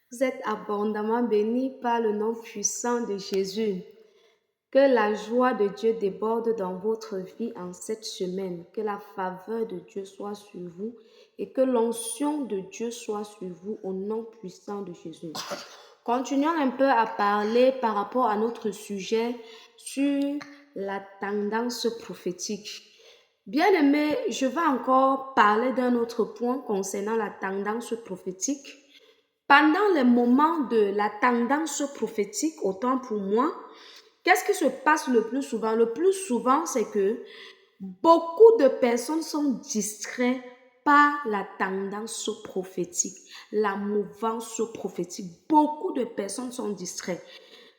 Vous êtes abondamment bénis par le nom puissant de Jésus. Que la joie de Dieu déborde dans votre vie en cette semaine. Que la faveur de Dieu soit sur vous et que l'onction de Dieu soit sur vous au nom puissant de Jésus. Continuons un peu à parler par rapport à notre sujet sur la tendance prophétique. Bien-aimés, je vais encore parler d'un autre point concernant la tendance prophétique. Pendant les moments de la tendance prophétique, autant pour moi, qu'est-ce qui se passe le plus souvent? Le plus souvent, c'est que beaucoup de personnes sont distraites par la tendance prophétique, la mouvance prophétique. Beaucoup de personnes sont distraites.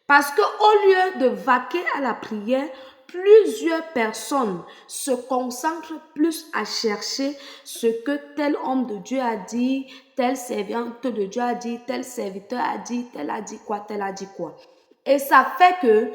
Parce qu'au lieu de vaquer à la prière, plusieurs personnes se concentrent plus à chercher ce que tel homme de Dieu a dit, tel servante de Dieu a dit, tel serviteur a dit, tel a dit quoi, tel a dit quoi. Et ça fait que,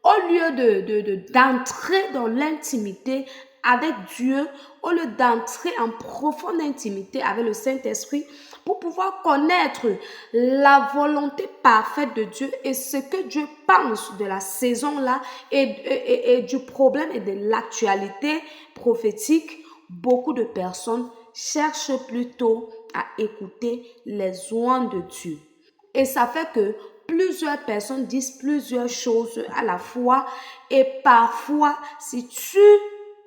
au lieu d'entrer dans l'intimité avec Dieu, au lieu d'entrer en profonde intimité avec le Saint-Esprit, pour pouvoir connaître la volonté parfaite de Dieu et ce que Dieu pense de la saison là et du problème et de l'actualité prophétique, beaucoup de personnes cherchent plutôt à écouter les oins de Dieu. Et ça fait que plusieurs personnes disent plusieurs choses à la fois et parfois, si tu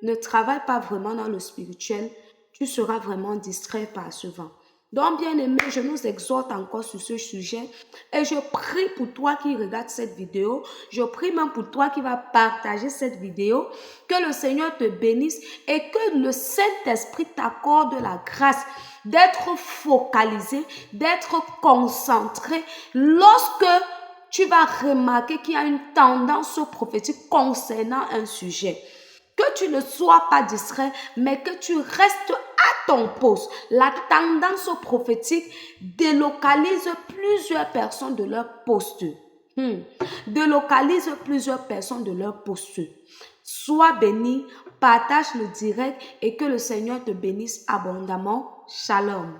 ne travailles pas vraiment dans le spirituel, tu seras vraiment distrait par ce vent. Donc, bien aimé, je nous exhorte encore sur ce sujet et je prie pour toi qui regarde cette vidéo, je prie même pour toi qui va partager cette vidéo, que le Seigneur te bénisse et que le Saint-Esprit t'accorde la grâce d'être focalisé, d'être concentré lorsque tu vas remarquer qu'il y a une tendance prophétique concernant un sujet. Que tu ne sois pas distrait, mais que tu restes à ton poste. La tendance prophétique délocalise plusieurs personnes de leur poste. Délocalise plusieurs personnes de leur poste. Sois béni, partage le direct et que le Seigneur te bénisse abondamment. Shalom.